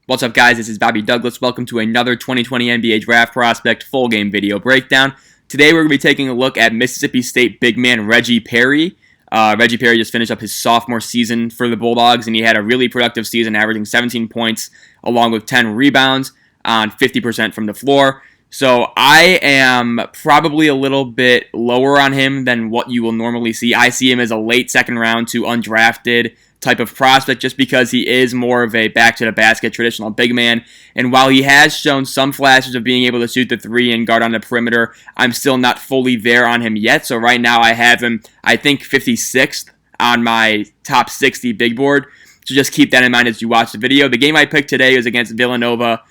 What's up, guys? This is Bobby Douglas. Welcome to another 2020 NBA Draft Prospect full game video breakdown. Today we're going to be taking a look at Mississippi State big man Reggie Perry. Reggie Perry just finished up his sophomore season for the Bulldogs, and he had a really productive season, averaging 17 points along with 10 rebounds on 50% from the floor. So I am probably a little bit lower on him than what you will normally see. I see him as a late second round to undrafted type of prospect just because he is more of a back-to-the-basket traditional big man. And while he has shown some flashes of being able to shoot the three and guard on the perimeter, I'm still not fully there on him yet. So right now I have him, I think, 56th on my top 60 big board. So just keep that in mind as you watch the video. The game I picked today is against Villanova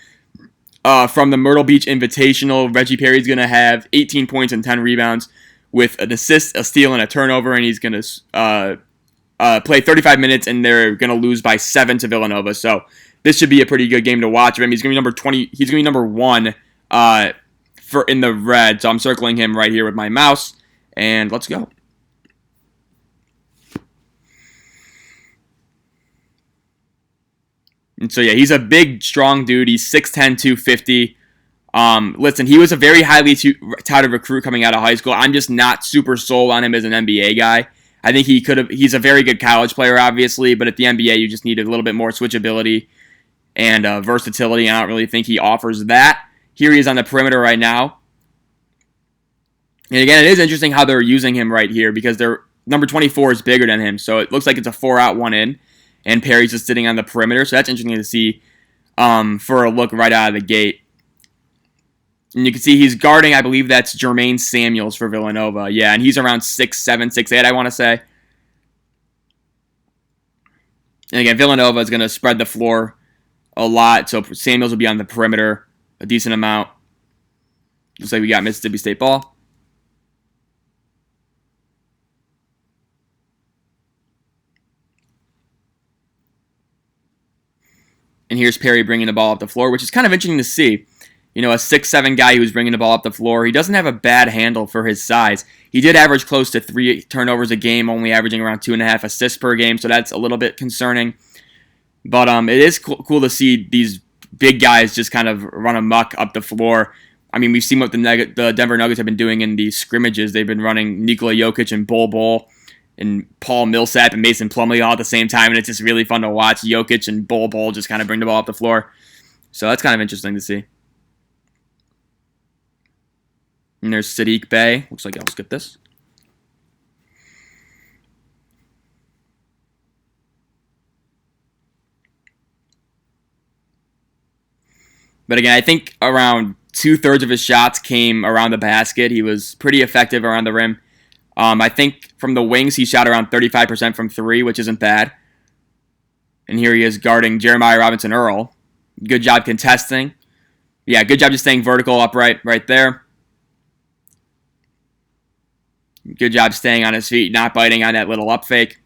from the Myrtle Beach Invitational. Reggie Perry's going to have 18 points and 10 rebounds with an assist, a steal, and a turnover, and he's going to play 35 minutes, and they're going to lose by 7 to Villanova. So this should be a pretty good game to watch. He's going to be number 20. He's going to be number 1 for in the red. So I'm circling him right here with my mouse, and let's go. And so yeah, he's a big, strong dude. He's 6'10", 250. Listen, he was a very highly touted recruit coming out of high school. I'm just not super sold on him as an NBA guy. I think he's a very good college player, obviously, but at the NBA, you just need a little bit more switchability and versatility, and I don't really think he offers that. Here he is on the perimeter right now. And again, it is interesting how they're using him right here because their number 24 is bigger than him, so it looks like it's a 4-out, 1-in, and Perry's just sitting on the perimeter, so that's interesting to see for a look right out of the gate. And you can see he's guarding, I believe that's Jermaine Samuels for Villanova. Yeah, and he's around 6'7", 6'8", I want to say. And again, Villanova is going to spread the floor a lot, so Samuels will be on the perimeter a decent amount. Looks like we got Mississippi State ball. And here's Perry bringing the ball up the floor, which is kind of interesting to see. You know, a 6'7" guy who's bringing the ball up the floor. He doesn't have a bad handle for his size. He did average close to 3 turnovers a game, only averaging around 2.5 assists per game, so that's a little bit concerning. But it is cool to see these big guys just kind of run amok up the floor. I mean, we've seen what the Denver Nuggets have been doing in these scrimmages. They've been running Nikola Jokic and Bol and Paul Millsap and Mason Plumlee all at the same time, and it's just really fun to watch Jokic and Bol just kind of bring the ball up the floor. So that's kind of interesting to see. And there's Saddiq Bey. Looks like I'll skip this. But again, I think around 2/3 of his shots came around the basket. He was pretty effective around the rim. I think from the wings, he shot around 35% from 3, which isn't bad. And here he is guarding Jeremiah Robinson-Earl. Good job contesting. Yeah, good job just staying vertical upright right there. Good job staying on his feet, not biting on that little up fake.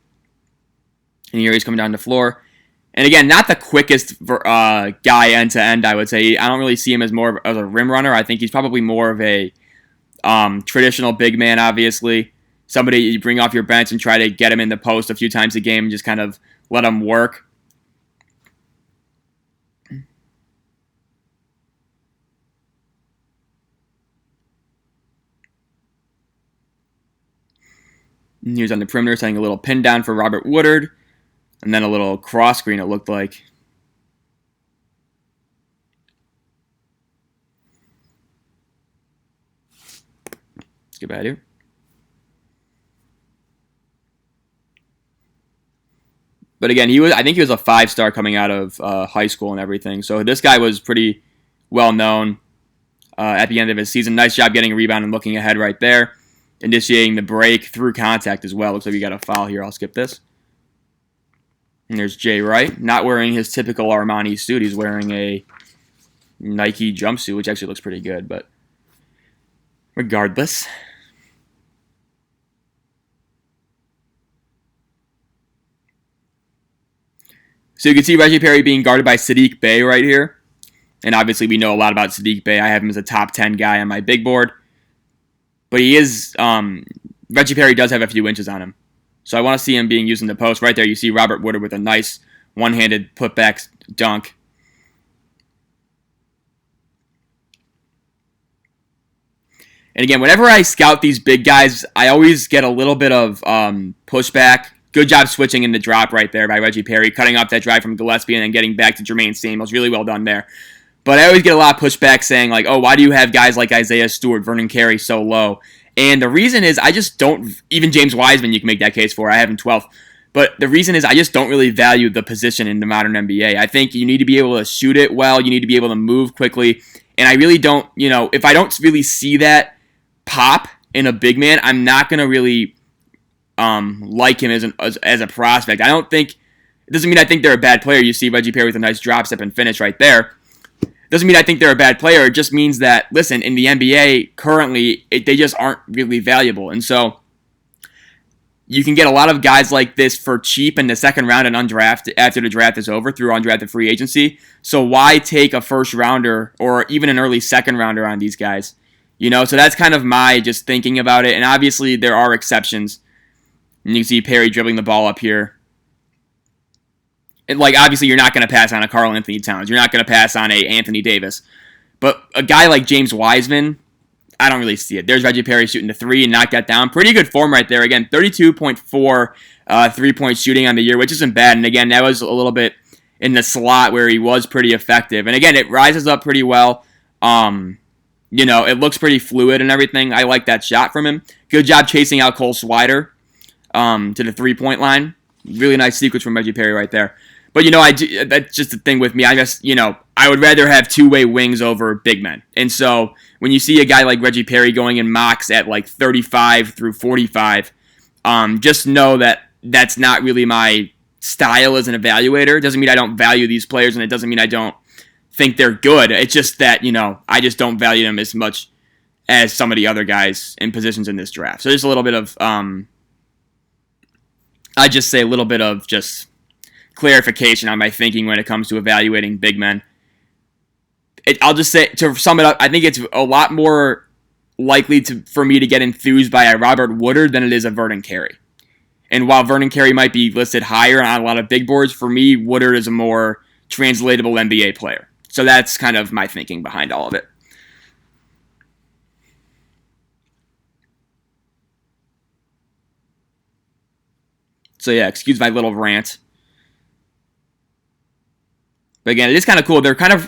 And here he's coming down the floor. And again, not the quickest guy end to end, I would say. I don't really see him as more of a rim runner. I think he's probably more of a traditional big man, obviously. Somebody you bring off your bench and try to get him in the post a few times a game and just kind of let him work. And he was on the perimeter setting a little pin down for Robert Woodard. And then a little cross screen, it looked like. Let's get back here. But again, I think he was a 5-star coming out of high school and everything. So this guy was pretty well known at the end of his season. Nice job getting a rebound and looking ahead right there. Initiating the break through contact as well. Looks like we got a foul here. I'll skip this. And there's Jay Wright, not wearing his typical Armani suit. He's wearing a Nike jumpsuit, which actually looks pretty good. But regardless. So you can see Reggie Perry being guarded by Saddiq Bey right here. And obviously we know a lot about Saddiq Bey. I have him as a top 10 guy on my big board. But he is, Reggie Perry does have a few inches on him. So I want to see him being used in the post. Right there you see Robert Woodard with a nice one-handed putback dunk. And again, whenever I scout these big guys, I always get a little bit of pushback. Good job switching in the drop right there by Reggie Perry, cutting off that drive from Gillespie and then getting back to Jermaine Samuels. Really well done there. But I always get a lot of pushback saying, like, oh, why do you have guys like Isaiah Stewart, Vernon Carey so low? And the reason is I just don't, even James Wiseman you can make that case for, I have him 12th. But the reason is I just don't really value the position in the modern NBA. I think you need to be able to shoot it well, you need to be able to move quickly, and I really don't, if I don't really see that pop in a big man, I'm not going to really like him as a prospect. I don't think, it doesn't mean I think they're a bad player. You see Reggie Perry with a nice drop step and finish right there. Doesn't mean I think they're a bad player. It just means that, listen, in the NBA currently, they just aren't really valuable. And so you can get a lot of guys like this for cheap in the second round and undrafted after the draft is over through undrafted free agency. So why take a first rounder or even an early second rounder on these guys? So that's kind of my just thinking about it. And obviously there are exceptions. And you can see Perry dribbling the ball up here. And obviously you're not going to pass on a Karl Anthony Towns. You're not going to pass on a Anthony Davis. But a guy like James Wiseman, I don't really see it. There's Reggie Perry shooting the three and knocked that down. Pretty good form right there. Again, 32.4 three-point shooting on the year, which isn't bad. And again, that was a little bit in the slot where he was pretty effective. And again, it rises up pretty well. It looks pretty fluid and everything. I like that shot from him. Good job chasing out Cole Swider to the three-point line. Really nice sequence from Reggie Perry right there. But, that's just the thing with me. I guess, I would rather have two-way wings over big men. And so when you see a guy like Reggie Perry going in mocks at 35 through 45, just know that that's not really my style as an evaluator. It doesn't mean I don't value these players, and it doesn't mean I don't think they're good. It's just that, I just don't value them as much as some of the other guys in positions in this draft. So just a little bit of, I just say a little bit of just clarification on my thinking when it comes to evaluating big men. I'll just say, to sum it up, I think it's a lot more likely for me to get enthused by a Robert Woodard than it is a Vernon Carey. And while Vernon Carey might be listed higher on a lot of big boards, for me, Woodard is a more translatable NBA player. So that's kind of my thinking behind all of it. So yeah, excuse my little rant. But again, it is kind of cool.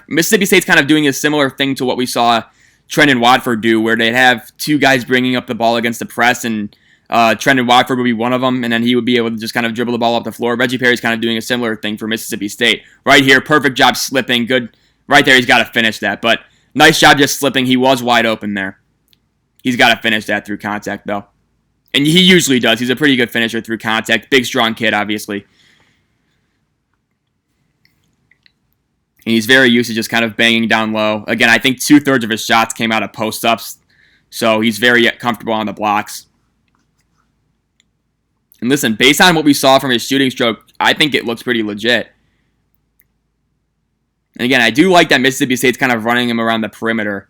Mississippi State's kind of doing a similar thing to what we saw Trendon Watford do, where they'd have two guys bringing up the ball against the press, and Trendon Watford would be one of them, and then he would be able to just kind of dribble the ball up the floor. Reggie Perry's kind of doing a similar thing for Mississippi State. Right here, perfect job slipping. Good. Right there, he's got to finish that. But nice job just slipping. He was wide open there. He's got to finish that through contact, though. And he usually does. He's a pretty good finisher through contact. Big, strong kid, obviously. And he's very used to just kind of banging down low. Again, I think 2/3 of his shots came out of post-ups. So he's very comfortable on the blocks. And listen, based on what we saw from his shooting stroke, I think it looks pretty legit. And again, I do like that Mississippi State's kind of running him around the perimeter.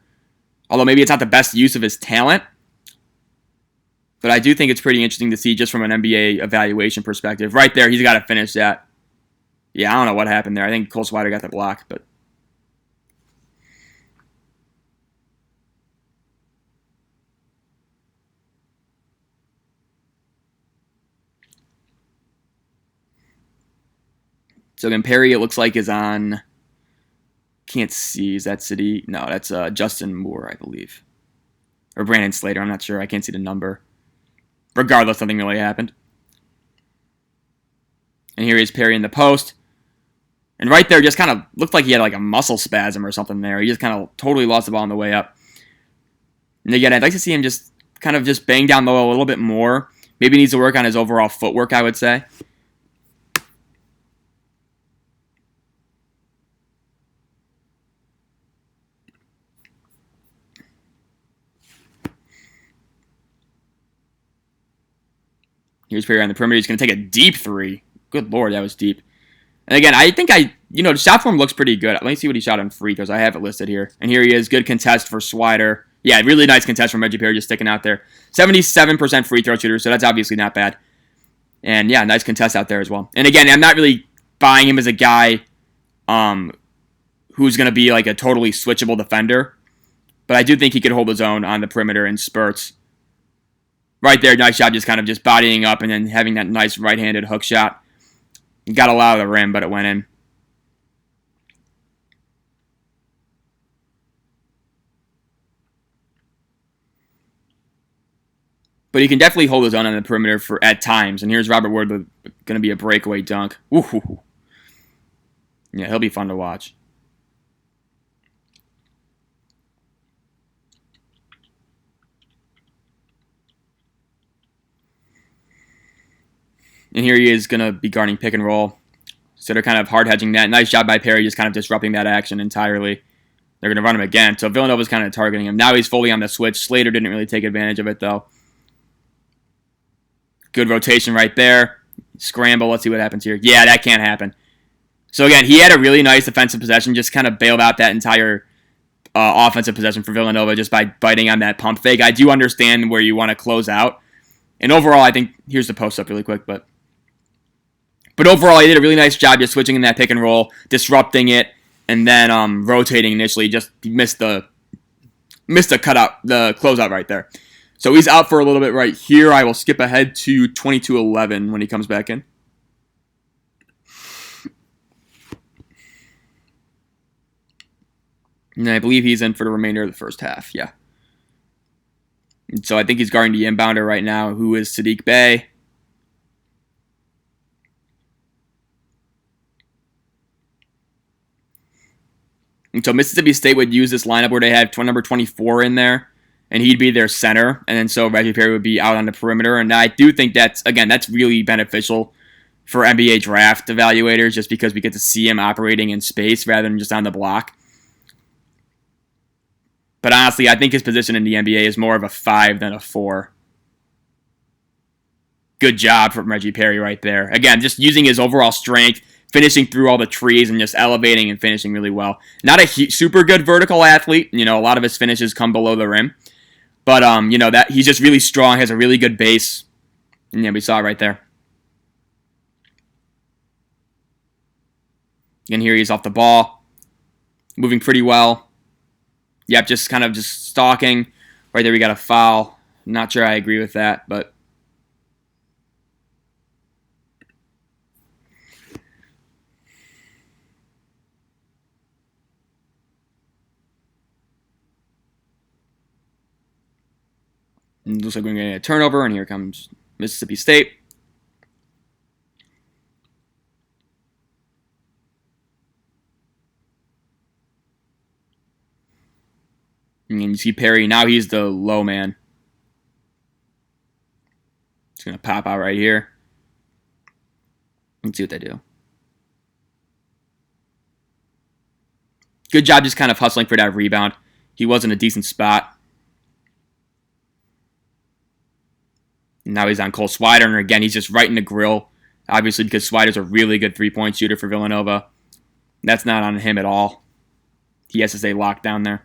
Although maybe it's not the best use of his talent. But I do think it's pretty interesting to see just from an NBA evaluation perspective. Right there, he's got to finish that. Yeah, I don't know what happened there. I think Cole Swider got the block, but so again, Perry, it looks like, is on, can't see, is that City? No, that's Justin Moore, I believe. Or Brandon Slater, I'm not sure. I can't see the number. Regardless, something really happened. And here is Perry in the post. And right there, just kind of looked like he had a muscle spasm or something there. He just kind of totally lost the ball on the way up. And again, I'd like to see him just kind of just bang down low a little bit more. Maybe he needs to work on his overall footwork, I would say. Here's Perry on the perimeter. He's going to take a deep three. Good Lord, that was deep. And again, I think the shot form looks pretty good. Let me see what he shot on free throws. I have it listed here. And here he is. Good contest for Swider. Yeah, really nice contest from Reggie Perry just sticking out there. 77% free throw shooter, so that's obviously not bad. And yeah, nice contest out there as well. And again, I'm not really buying him as a guy who's going to be a totally switchable defender. But I do think he could hold his own on the perimeter in spurts. Right there, nice job, just kind of just bodying up and then having that nice right-handed hook shot. Got a lot of the rim, but it went in. But he can definitely hold his own on the perimeter at times. And here's Robert Wood with going to be a breakaway dunk. Ooh. Yeah, he'll be fun to watch. And here he is going to be guarding pick and roll. So they're kind of hard hedging that. Nice job by Perry, just kind of disrupting that action entirely. They're going to run him again. So Villanova's kind of targeting him. Now he's fully on the switch. Slater didn't really take advantage of it, though. Good rotation right there. Scramble. Let's see what happens here. Yeah, that can't happen. So again, he had a really nice defensive possession. Just kind of bailed out that entire offensive possession for Villanova just by biting on that pump fake. I do understand where you want to close out. And overall, I think, here's the post-up really quick, but overall, he did a really nice job just switching in that pick and roll, disrupting it, and then rotating initially. Just missed the cutout, the closeout right there. So he's out for a little bit right here. I will skip ahead to 22-11 when he comes back in. And I believe he's in for the remainder of the first half, yeah. And so I think he's guarding the inbounder right now, who is Sadiq Bey. And so Mississippi State would use this lineup where they had number 24 in there, and he'd be their center. And then so Reggie Perry would be out on the perimeter. And I do think that's really beneficial for NBA draft evaluators just because we get to see him operating in space rather than just on the block. But honestly, I think his position in the NBA is more of a 5 than a 4. Good job from Reggie Perry right there. Again, just using his overall strength, finishing through all the trees and just elevating and finishing really well. Not a super good vertical athlete. A lot of his finishes come below the rim. But, that he's just really strong, has a really good base. And yeah, we saw it right there. And here he's off the ball. Moving pretty well. Yep, just kind of just stalking. Right there we got a foul. Not sure I agree with that, but it looks like we're going to get a turnover, and here comes Mississippi State. And you see Perry, now he's the low man. It's going to pop out right here. Let's see what they do. Good job just kind of hustling for that rebound. He was in a decent spot. And now he's on Cole Swider, and again, he's just right in the grill. Obviously, because Swider's a really good three-point shooter for Villanova. That's not on him at all. He has to stay locked down there.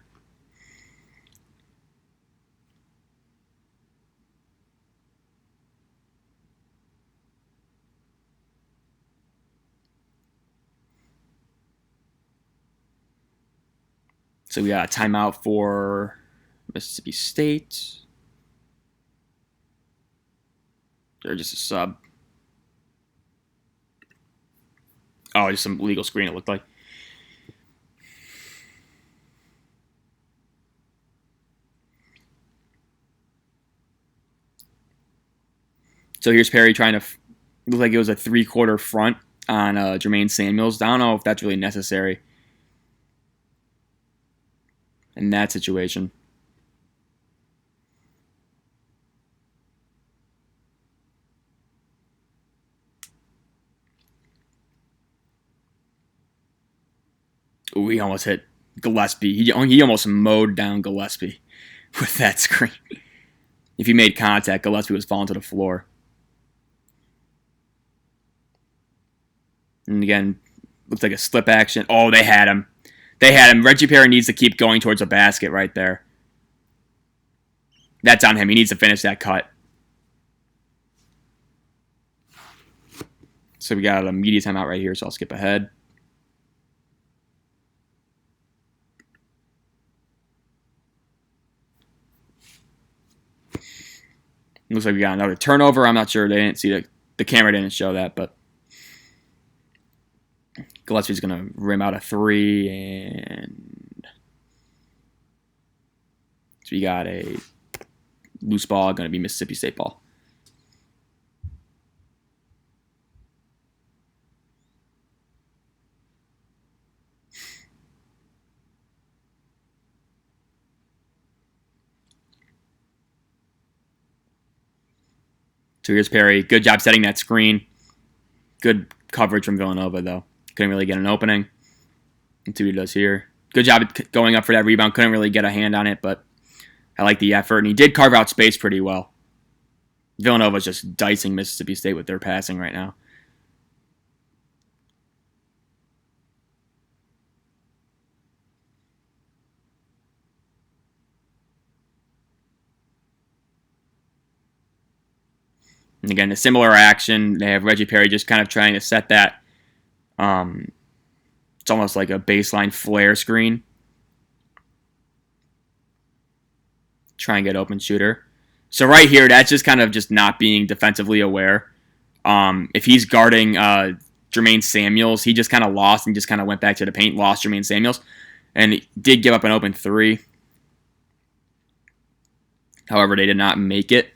So we got a timeout for Mississippi State. They're just a sub. Oh, just some legal screen, it looked like. So here's Perry trying to look like it was a 3-quarter front on Jermaine Samuels. I don't know if that's really necessary in that situation. Ooh, he almost hit Gillespie. He almost mowed down Gillespie with that screen. If he made contact, Gillespie was falling to the floor. And again, looks like a slip action. Oh, they had him. They had him. Reggie Perry needs to keep going towards the basket right there. That's on him. He needs to finish that cut. So we got a media timeout right here, so I'll skip ahead. Looks like we got another turnover. I'm not sure. They didn't see the camera didn't show that, but Gillespie's going to rim out a 3, and so we got a loose ball, going to be Mississippi State ball. So here's Perry. Good job setting that screen. Good coverage from Villanova, though. Couldn't really get an opening. Let's see what he does here. Good job going up for that rebound. Couldn't really get a hand on it, but I like the effort. And he did carve out space pretty well. Villanova's just dicing Mississippi State with their passing right now. And again, a similar action. They have Reggie Perry just kind of trying to set that. It's almost like a baseline flare screen. Try and get open shooter. So right here, that's just kind of just not being defensively aware. If he's guarding Jermaine Samuels, he just kind of lost and just kind of went back to the paint, lost Jermaine Samuels, and he did give up an open 3. However, they did not make it.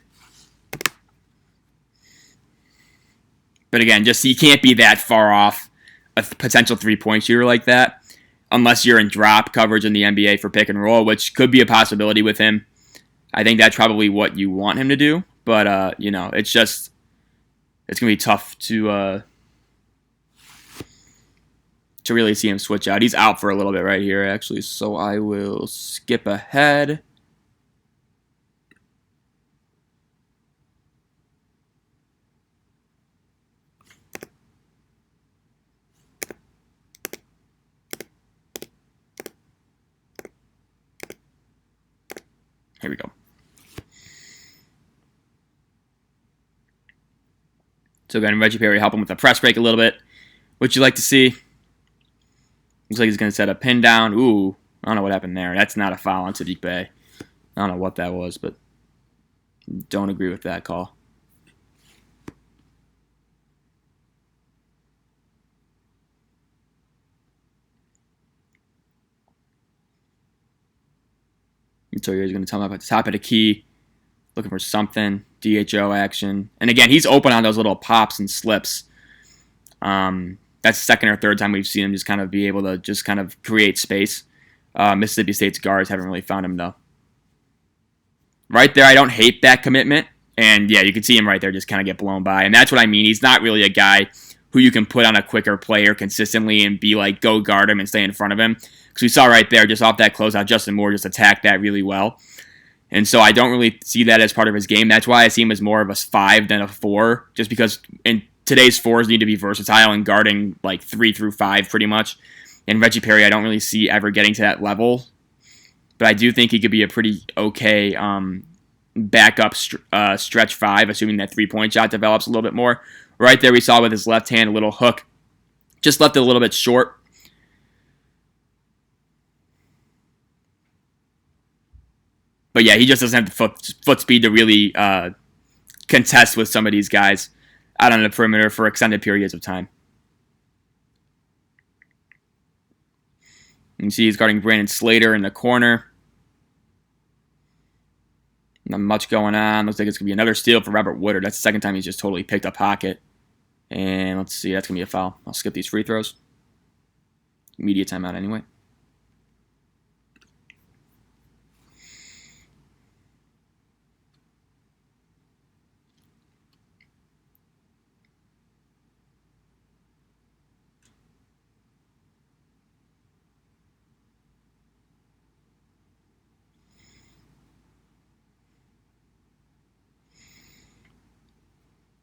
But again, just you can't be that far off a potential 3-point shooter like that unless you're in drop coverage in the NBA for pick and roll, which could be a possibility with him. I think that's probably what you want him to do. But, it's going to be tough to really see him switch out. He's out for a little bit right here, actually, so I will skip ahead. Here we go. So again, Reggie Perry help him with the press break a little bit, which you like to see. Looks like he's going to set a pin down. Ooh, I don't know what happened there. That's not a foul on Sadiq Bey. I don't know what that was, but don't agree with that call. So he's going to tell him up at the top of the key, looking for something, DHO action. And again, he's open on those little pops and slips. That's the second or third time we've seen him just kind of be able to just kind of create space. Mississippi State's guards haven't really found him, though. Right there, I don't hate that commitment. And yeah, you can see him right there just kind of get blown by. And that's what I mean. He's not really a guy who you can put on a quicker player consistently and be like, go guard him and stay in front of him. Because we saw right there, just off that closeout, Justin Moore just attacked that really well. And so I don't really see that as part of his game. That's why I see him as more of a 5 than a 4, just because in today's 4s need to be versatile and guarding like 3 through 5 pretty much. And Reggie Perry, I don't really see ever getting to that level. But I do think he could be a pretty okay backup stretch 5, assuming that 3-point shot develops a little bit more. Right there we saw with his left hand, a little hook. Just left it a little bit short. But yeah, he just doesn't have the foot speed to really contest with some of these guys out on the perimeter for extended periods of time. You can see he's guarding Brandon Slater in the corner. Not much going on. Looks like it's going to be another steal for Robert Woodard. That's the second time he's just totally picked a pocket. And let's see, that's going to be a foul. I'll skip these free throws. Media timeout anyway.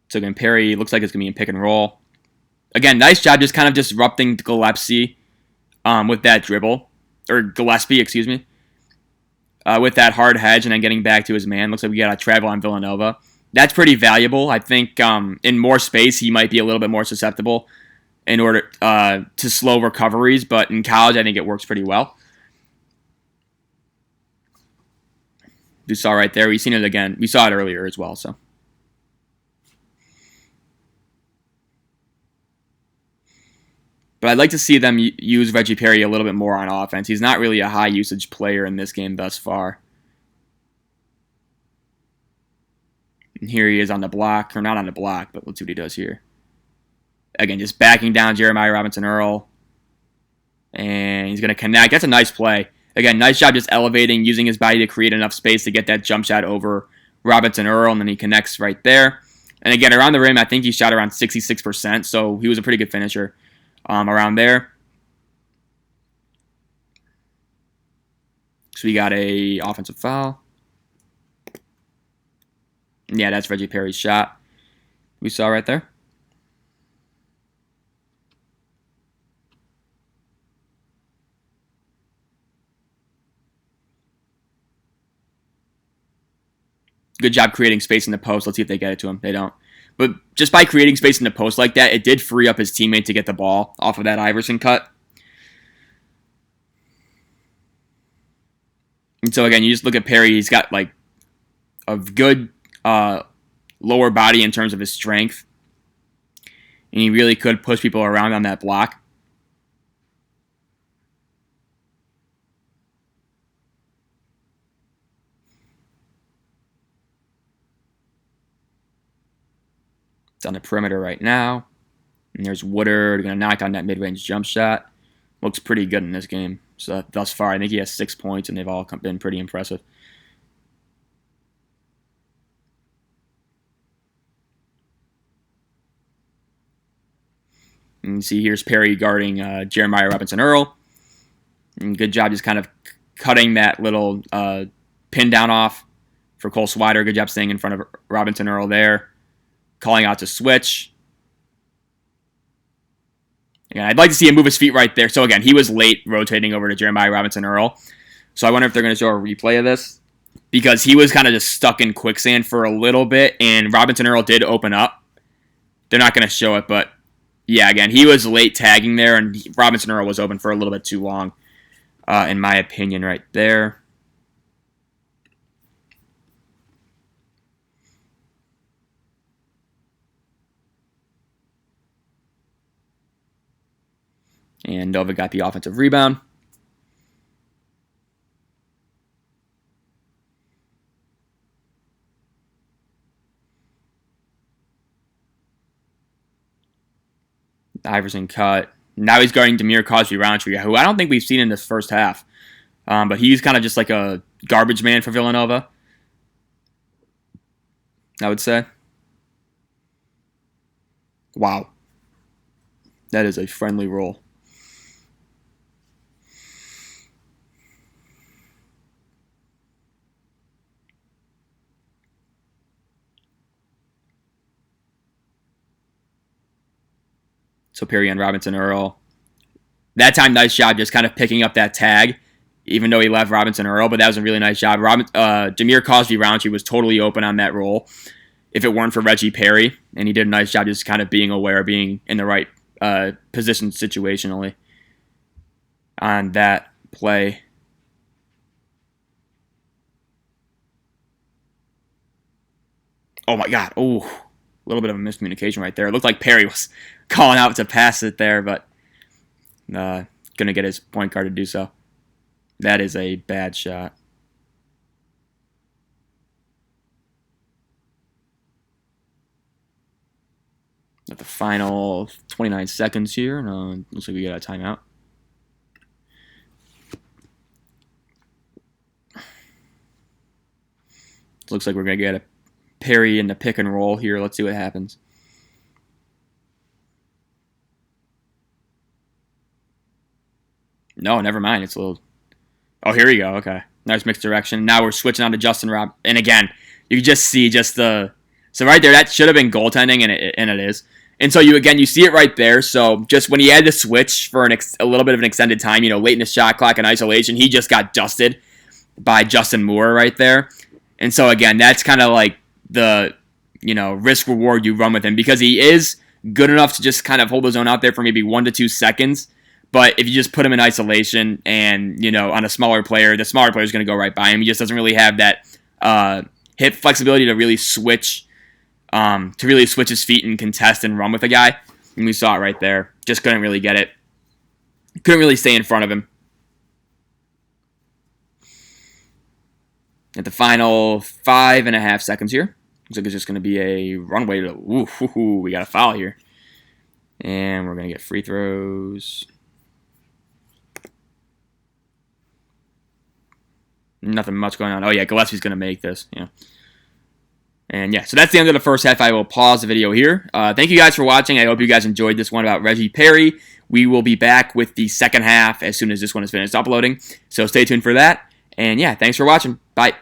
So again, Perry looks like it's going to be in pick and roll. Again, nice job just kind of disrupting Gillespie with that dribble. Or Gillespie, excuse me. With that hard hedge and then getting back to his man. Looks like we got a travel on Villanova. That's pretty valuable. I think in more space, he might be a little bit more susceptible in order to slow recoveries. But in college, I think it works pretty well. You saw right there. We've seen it again. We saw it earlier as well. So. But I'd like to see them use Reggie Perry a little bit more on offense. He's not really a high usage player in this game thus far. And here he is on the block, or not on the block, but let's see what he does here. Again, just backing down Jeremiah Robinson-Earl. And he's going to connect. That's a nice play. Again, nice job just elevating, using his body to create enough space to get that jump shot over Robinson-Earl, and then he connects right there. And again, around the rim, I think he shot around 66%, so he was a pretty good finisher around there. So we got a offensive foul. Yeah, that's Reggie Perry's shot we saw right there. Good job creating space in the post. Let's see if they get it to him. They don't. But just by creating space in the post like that, it did free up his teammate to get the ball off of that Iverson cut. And so, again, you just look at Perry. He's got, like, a good lower body in terms of his strength. And he really could push people around on that block. It's on the perimeter right now. And there's Woodard going to knock down that mid-range jump shot. Looks pretty good in this game. So thus far, I think he has 6 points, and they've all been pretty impressive. And you see here's Perry guarding Jeremiah Robinson-Earl. And good job just kind of cutting that little pin down off for Cole Swider. Good job staying in front of Robinson-Earl there. Calling out to switch. Again, I'd like to see him move his feet right there. So again, he was late rotating over to Jeremiah Robinson-Earl. So I wonder if they're going to show a replay of this. Because he was kind of just stuck in quicksand for a little bit. And Robinson-Earl did open up. They're not going to show it, but yeah, again, he was late tagging there. And Robinson-Earl was open for a little bit too long, in my opinion, right there. And Nova got the offensive rebound. Iverson cut. Now he's guarding Demir Cosby-Roundtree, who I don't think we've seen in this first half. But he's kind of just like a garbage man for Villanova, I would say. Wow. That is a friendly roll. So Perry and Robinson-Earl. That time, nice job just kind of picking up that tag, even though he left Robinson-Earl, but that was a really nice job. Demir Cosby-Roundtree was totally open on that roll if it weren't for Reggie Perry, and he did a nice job just kind of being aware, being in the right position situationally on that play. Oh, my God. Oh, a little bit of a miscommunication right there. It looked like Perry was calling out to pass it there, but going to get his point guard to do so. That is a bad shot. At the final 29 seconds here. No, looks like we got a timeout. Looks like we're going to get a Perry in the pick and roll here. Let's see what happens. No, never mind. It's a little... Oh, here we go. Okay. Nice mixed direction. Now we're switching on to Justin Rob. And again, you can just see just the... So right there, that should have been goaltending, and it is. And so you see it right there. So just when he had to switch for a little bit of an extended time, late in the shot clock and isolation, he just got dusted by Justin Moore right there. And so again, that's kind of like the, risk reward you run with him, because he is good enough to just kind of hold his own out there for maybe 1 to 2 seconds. But if you just put him in isolation and, on a smaller player, the smaller player is going to go right by him. He just doesn't really have that hip flexibility to really switch his feet and contest and run with a guy. And we saw it right there. Just couldn't really get it. Couldn't really stay in front of him. At the final 5.5 seconds here. Looks like it's just going to be a runway. We got a foul here. And we're going to get free throws. Nothing much going on. Oh, yeah, Gillespie's going to make this. Yeah. And, yeah, so that's the end of the first half. I will pause the video here. Thank you guys for watching. I hope you guys enjoyed this one about Reggie Perry. We will be back with the second half as soon as this one is finished uploading. So stay tuned for that. And, yeah, thanks for watching. Bye.